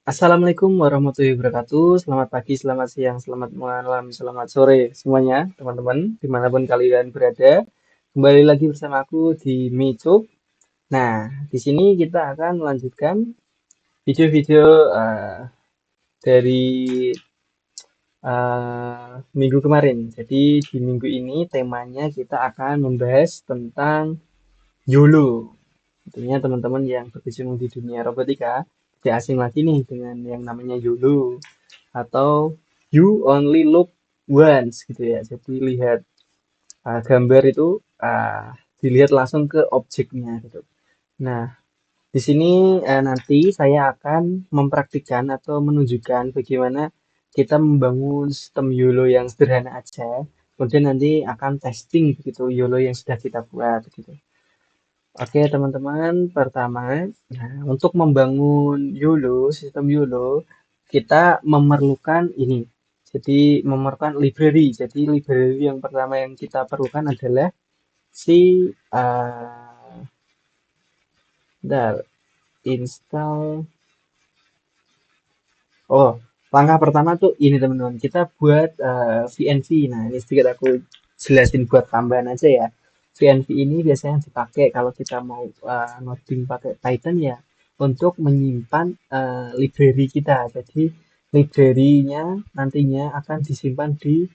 Assalamualaikum warahmatullahi wabarakatuh. Selamat pagi, selamat siang, selamat malam, selamat sore semuanya, teman-teman, dimanapun kalian berada. Kembali lagi bersama aku di Micuk. Nah, di sini kita akan melanjutkan video-video dari minggu kemarin. Jadi di minggu ini temanya kita akan membahas tentang YOLO. Tentunya teman-teman yang berkecimpung di dunia robotika tidak asing lagi nih dengan yang namanya YOLO atau you only look once gitu ya. Jadi lihat gambar itu uh, dilihat langsung ke objeknya gitu. Nah, di sini nanti saya akan mempraktikkan atau menunjukkan bagaimana kita membangun sistem YOLO yang sederhana aja. Kemudian nanti akan testing begitu YOLO yang sudah kita buat gitu. Oke, teman-teman, pertama, nah, untuk membangun YOLO, sistem YOLO, kita memerlukan ini. Jadi, memerlukan library. Jadi, library yang pertama yang kita perlukan adalah si bentar, install. Oh, langkah pertama tuh ini teman-teman. Kita buat VNV. Nah, ini sedikit aku jelasin buat tambahan aja ya. VNV ini biasanya dipakai kalau kita mau ngoding pakai Python ya untuk menyimpan library kita. Jadi library-nya nantinya akan disimpan di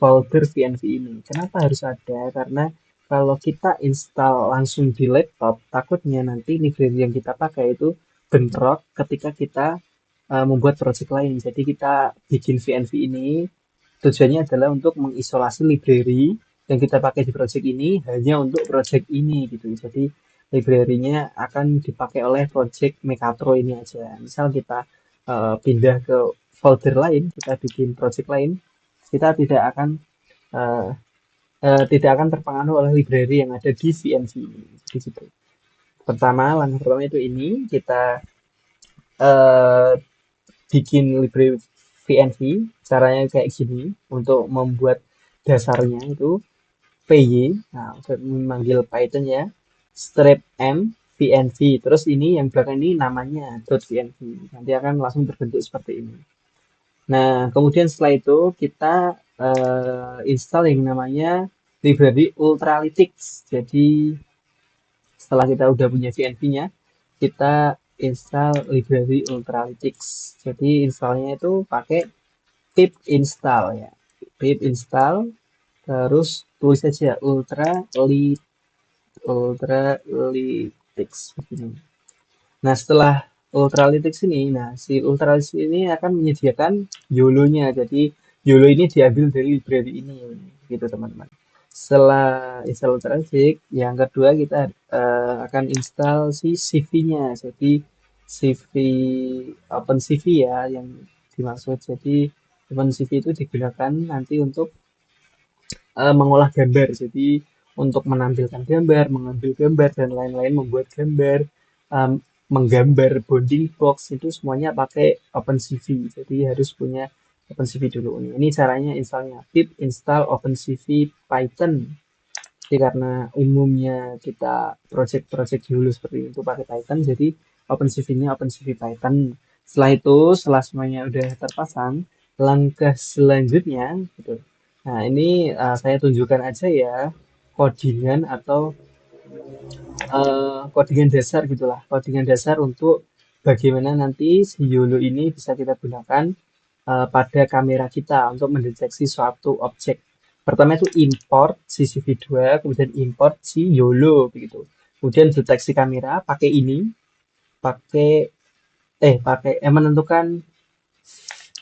folder VNV ini. Kenapa harus ada? Karena kalau kita install langsung di laptop, takutnya nanti library yang kita pakai itu bentrok ketika kita membuat project lain. Jadi kita bikin VNV ini tujuannya adalah untuk mengisolasi library yang kita pakai di project ini hanya untuk project ini gitu. Jadi library-nya akan dipakai oleh project Mekatro ini aja. Misal kita pindah ke folder lain, kita bikin project lain, kita uh, tidak akan terpengaruh oleh library yang ada di VNV ini. Jadi gitu. Langkah pertama itu ini kita uh, bikin library VNV. Caranya kayak gini untuk membuat dasarnya itu py. Nah, untuk memanggil Python ya, strip m VNV. Terus ini yang belakang ini namanya .vnv. Nanti akan langsung berbentuk seperti ini. Nah, kemudian setelah itu kita install yang namanya library Ultralytics. Jadi setelah kita udah punya VNV-nya, kita install library Ultralytics. Jadi installnya itu pakai pip install ya. Pip install terus tulis saja Ultralytics begini. Nah, setelah Ultralytics ini, nah si Ultralytics ini akan menyediakan YOLO-nya. Jadi YOLO ini diambil dari library ini, gitu teman-teman. Setelah install Ultralytics, yang kedua kita akan install si CV-nya. Jadi CV OpenCV ya yang dimaksud. Jadi OpenCV itu digunakan nanti untuk mengolah gambar. Jadi untuk menampilkan gambar, mengambil gambar dan lain-lain, membuat gambar, um, menggambar bounding box itu semuanya pakai OpenCV. Jadi harus punya OpenCV dulu. Ini caranya installnya. Pip install OpenCV Python. Jadi karena umumnya kita project-project dulu seperti itu pakai Python, jadi OpenCV-nya OpenCV Python. Setelah itu, setelah semuanya udah terpasang, langkah selanjutnya, gitu. Nah, ini saya tunjukkan aja ya codingan atau codingan dasar gitulah, codingan dasar untuk bagaimana nanti si YOLO ini bisa kita gunakan pada kamera kita untuk mendeteksi suatu objek. Pertama itu import CCV2, kemudian import si YOLO begitu. Kemudian deteksi kamera pakai ini, pakai menentukan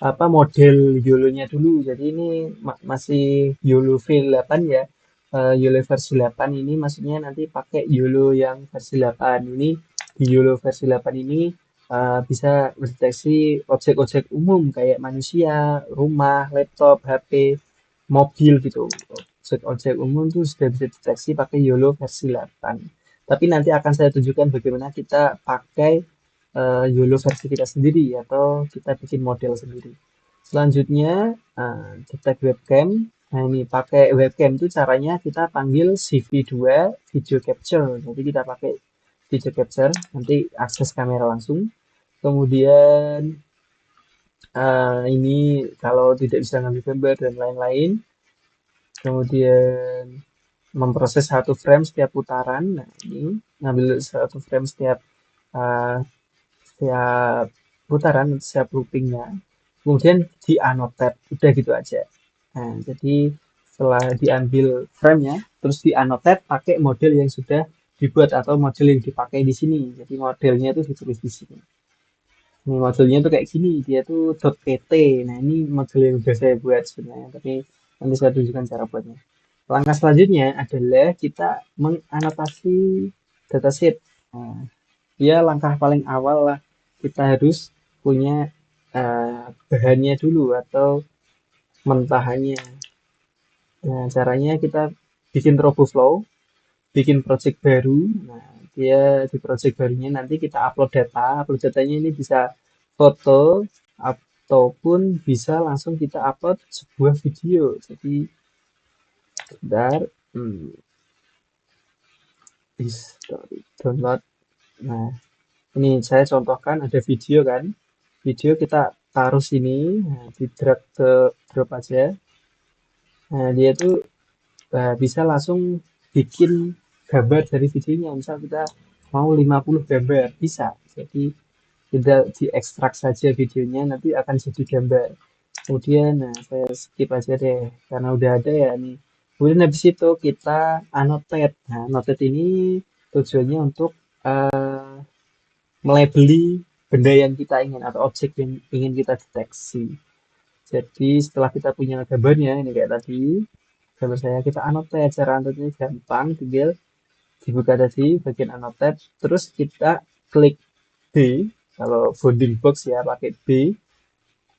apa model YOLO-nya dulu. Jadi ini masih YOLO V8 ya. YOLO versi 8 ini maksudnya nanti pakai YOLO yang versi 8. Ini di YOLO versi 8 ini bisa mendeteksi objek-objek umum kayak manusia, rumah, laptop, HP, mobil gitu. Objek-objek umum itu sudah bisa deteksi pakai YOLO versi 8. Tapi nanti akan saya tunjukkan bagaimana kita pakai YOLO versi kita sendiri atau kita bikin model sendiri. Selanjutnya kita webcam. Nah ini pakai webcam itu caranya kita panggil CV2 video capture. Jadi kita pakai video capture, nanti akses kamera langsung. Kemudian ini kalau tidak bisa ngambil gambar dan lain-lain. Kemudian memproses satu frame setiap putaran. Nah, ini ngambil satu frame uh, setiap putaran, setiap loopingnya. Kemudian di annotate, udah gitu aja. Nah, jadi setelah diambil frame-nya, terus di annotate pakai model yang sudah dibuat atau model yang dipakai di sini. Jadi modelnya itu ditulis di sini. Ini modelnya tuh kayak gini, dia tuh .pt. Nah, ini model yang udah saya buat sebenarnya, tapi nanti saya tunjukkan cara buatnya. Langkah selanjutnya adalah kita menganotasi dataset. Nah, dia langkah paling awal lah. Kita harus punya bahannya dulu atau mentahannya. Nah, caranya kita bikin RoboFlow, bikin project baru. Nah, dia di project barunya nanti kita upload data. Upload datanya ini bisa foto ataupun bisa langsung kita upload sebuah video. Jadi, sebentar, history download. Nah, ini saya contohkan ada video kan. Video kita taruh sini, nah, di drag ke drop aja. Nah, dia tuh bisa langsung bikin gambar dari videonya. Misal kita mau 50 gambar, bisa. Jadi kita diekstrak saja videonya, nanti akan jadi gambar. Kemudian, nah saya skip aja deh, karena udah ada ya nih. Kemudian habis itu kita annotate. Nah, annotate ini tujuannya untuk melabeli benda yang kita ingin atau objek yang ingin kita deteksi. Jadi setelah kita punya gambarnya, ini kayak tadi, gambar saya kita annotate. Cara annotate gampang, tinggal dibuka tadi bagian annotate, terus kita klik B, kalau bounding box ya pakai B,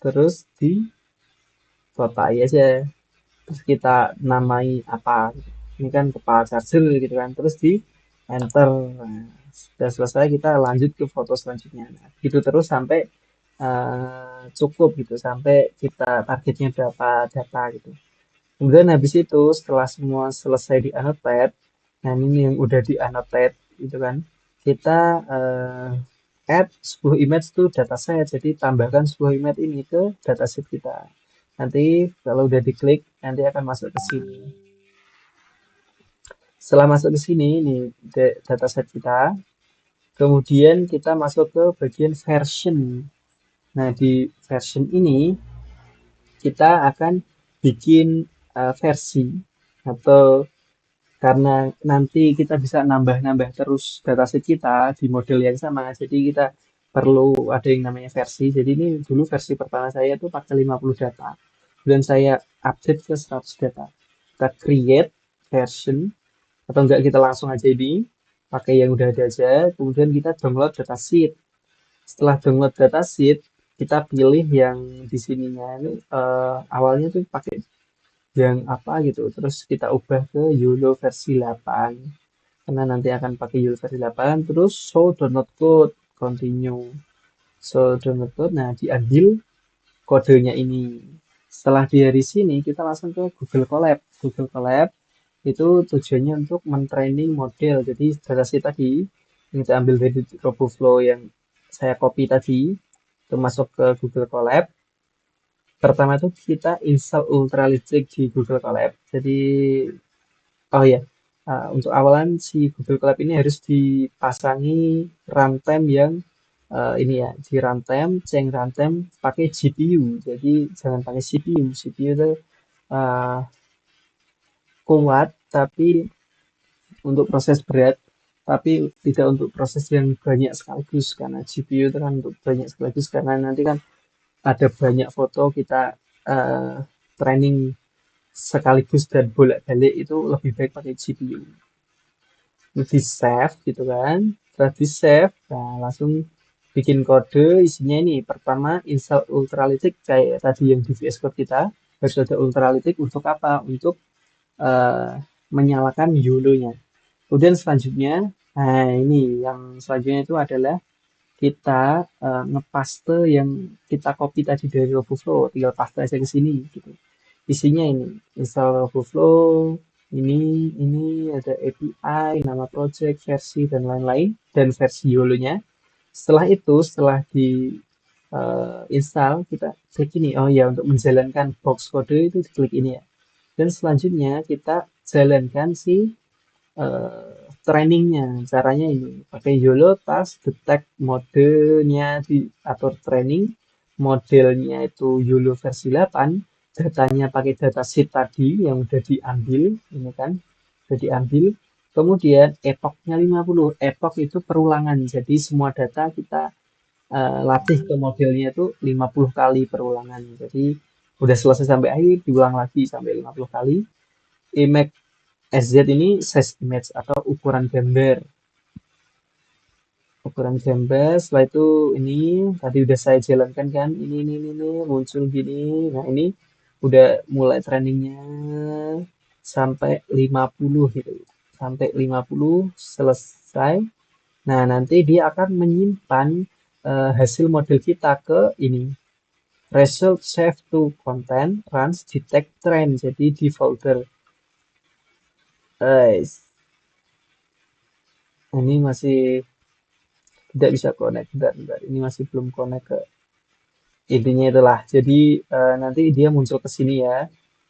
terus di kotai aja, terus kita namai apa, ini kan kepala charger gitu kan, terus di enter. Nah, sudah selesai kita lanjut ke foto selanjutnya. Nah, gitu terus sampai cukup gitu, sampai kita targetnya berapa data gitu. Kemudian habis itu setelah semua selesai di annotate, nah ini yang udah di annotate itu kan, kita add sebuah image to dataset. Jadi tambahkan sebuah image ini ke dataset kita. Nanti kalau udah diklik, nanti akan masuk ke sini. Setelah masuk ke sini, nih dataset kita. Kemudian kita masuk ke bagian version. Nah, di version ini kita akan bikin versi atau karena nanti kita bisa nambah-nambah terus dataset kita di model yang sama, jadi kita perlu ada yang namanya versi. Jadi ini dulu versi pertama saya tuh pakai 50 data, dan saya update ke 100 data. Kita create version, atau enggak kita langsung aja ini pakai yang udah ada aja, kemudian kita download datasheet. Setelah download datasheet, kita pilih yang di sininya ini awalnya tuh pakai yang apa gitu, terus kita ubah ke YOLO versi 8 karena nanti akan pakai YOLO versi 8, terus show download code, continue, show download code. Nah, diambil kodenya ini. Setelah dari sini kita langsung ke Google Colab. Google Colab itu tujuannya untuk mentraining model. Jadi dataset tadi yang kita ambil dari RoboFlow yang saya copy tadi itu masuk ke Google Colab. Pertama itu kita install Ultralytics di Google Colab. Jadi, oh ya, untuk awalan si Google Colab ini harus dipasangi runtime yang ini ya, di runtime, ceng runtime pakai GPU. Jadi jangan pakai CPU. CPU itu uh, kuat, tapi untuk proses berat, tapi tidak untuk proses yang banyak sekaligus, karena GPU itu kan untuk banyak sekaligus, karena nanti kan ada banyak foto kita training sekaligus dan bolak-balik, itu lebih baik pakai GPU. Di save gitu kan, setelah di save, nah langsung bikin kode. Isinya ini pertama install Ultralytics kayak tadi yang di VS Code kita, harus ada Ultralytics untuk apa, untuk eh, menyalakan YOLO-nya. Kemudian selanjutnya, nah ini yang selanjutnya itu adalah kita ngepaste yang kita copy tadi dari RoboFlow, tinggal paste aja ke sini gitu. Isinya ini install RoboFlow, ini ada API, nama project, versi dan lain-lain, dan versi YOLO-nya. Setelah di install, kita klik ini. Oh ya, untuk menjalankan box kode itu klik ini ya. Dan selanjutnya kita jalankan si trainingnya. Caranya ini pakai YOLO task detect modenya diatur training, modelnya itu YOLO versi 8, datanya pakai data sheet tadi yang udah diambil, ini kan udah diambil. Kemudian epochnya 50. Epoch itu perulangan. Jadi semua data kita latih ke modelnya itu 50 kali perulangan. Jadi udah selesai sampai akhir, diulang lagi sampai 50 kali. Image SZ ini size image atau ukuran gambar. Ukuran gambar, setelah itu ini tadi udah saya jalankan kan, ini muncul gini. Nah, ini udah mulai trainingnya sampai 50 gitu. Sampai 50 selesai. Nah, nanti dia akan menyimpan hasil model kita ke ini. Result save to content runs detect trend. Jadi di folder ini masih tidak bisa connect. Bentar. Ini masih belum connect ke intinya itulah. Jadi nanti dia muncul ke sini ya.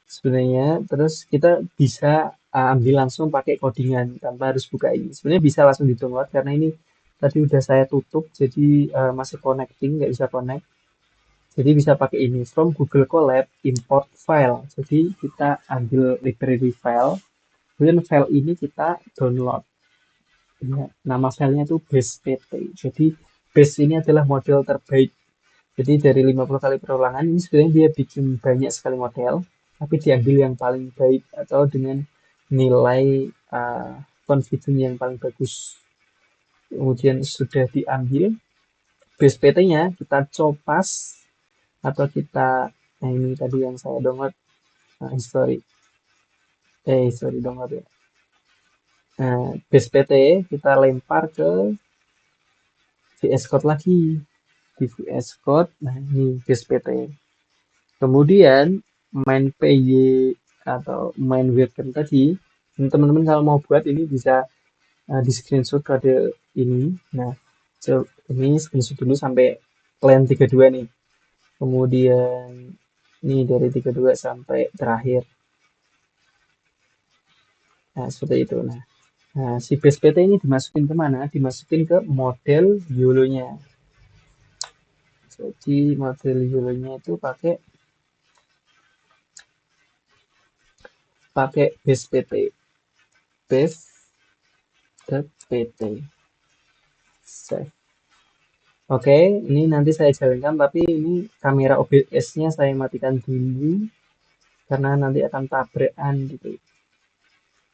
Sebenarnya terus kita bisa ambil langsung pakai codingan tanpa harus buka ini. Sebenarnya bisa langsung di-download karena ini tadi udah saya tutup jadi masih connecting, nggak bisa connect. Jadi bisa pakai ini from Google Colab import file. Jadi kita ambil library file, kemudian file ini kita download. Ya, nama filenya itu base.pt. Jadi base ini adalah model terbaik. Jadi dari 50 kali perulangan ini sebenarnya dia bikin banyak sekali model, tapi diambil yang paling baik atau dengan nilai confidence yang paling bagus. Kemudian sudah diambil base PT-nya, kita copas atau kita, nah ini tadi yang saya download history, history download ya. Nah, base PT kita lempar ke VS Code lagi, di VS Code, nah ini base PT. Kemudian main PY atau main webcam tadi, teman-teman kalau mau buat ini bisa di screenshot kode ini. Nah, ini screenshot dulu sampai line 32 nih. Kemudian ini dari 32 sampai terakhir. Nah, seperti itu. Nah, si base PT ini dimasukin kemana? Dimasukin ke model YOLO-nya. Jadi model YOLO-nya itu pakai base PT. Base.pt. Save. Oke, ini nanti saya jalankan, tapi ini kamera OBS-nya saya matikan dulu karena nanti akan tabrakan gitu.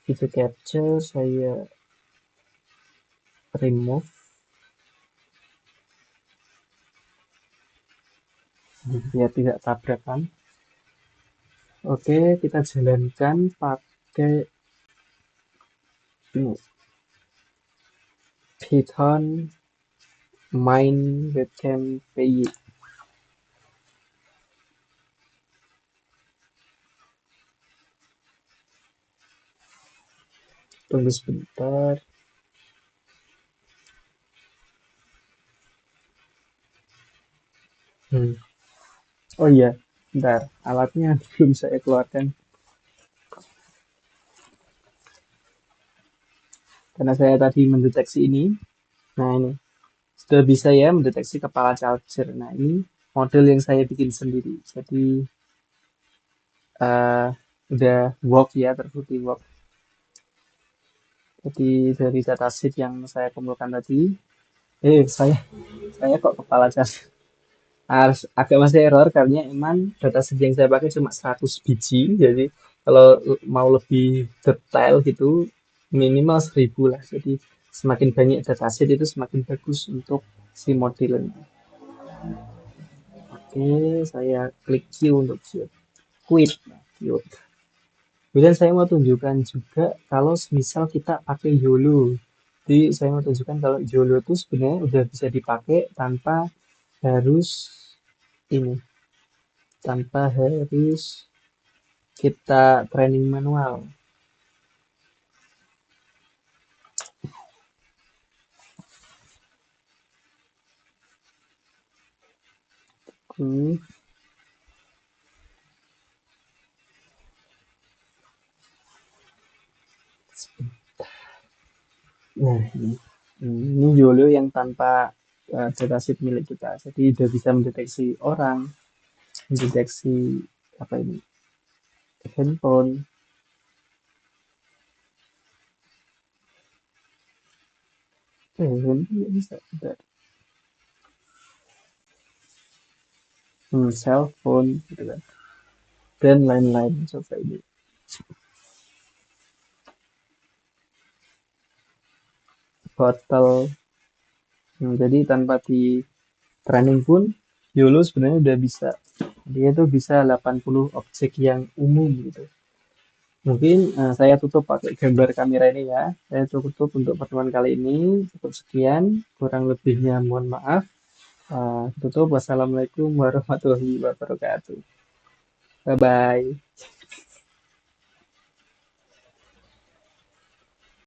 Video capture saya remove biar tidak tabrakan. Oke, kita jalankan pakai ini Python main webcam PY. Tunggu sebentar. Oh iya, bentar. Alatnya belum saya keluarkan karena saya tadi mendeteksi ini. Nah, ini sudah bisa ya mendeteksi kepala charger. Nah, ini model yang saya bikin sendiri. Jadi eh, udah work ya, terbukti work. Jadi dari datasheet yang saya kumpulkan tadi, saya kok kepala charger. Harus agak masih error karena emang dataset yang saya pakai cuma 100 biji. Jadi kalau mau lebih detail gitu minimal 1000 lah. Jadi semakin banyak dataset itu semakin bagus untuk si modelnya. Oke, saya klik Q untuk quit. Quit. Kemudian saya mau tunjukkan juga kalau misal kita pakai YOLO. Jadi saya mau tunjukkan kalau YOLO itu sebenarnya udah bisa dipakai harus ini, tanpa harus kita training manual. Hmm. Nah, ini YOLO yang tanpa datasheet milik kita. Jadi udah bisa mendeteksi orang, mendeteksi apa ini, handphone. Handphone nggak bisa. Bentar. Cellphone, gitu kan. Dan lain-lain. Coba ini. Hotel. Jadi tanpa di training pun, YOLO sebenarnya udah bisa. Dia tuh bisa 80 objek yang umum gitu. Mungkin saya tutup pakai gambar kamera ini ya. Saya tutup untuk pertemuan kali ini. Cukup sekian. Kurang lebihnya mohon maaf. Tutup. Wassalamualaikum warahmatullahi wabarakatuh. Bye bye.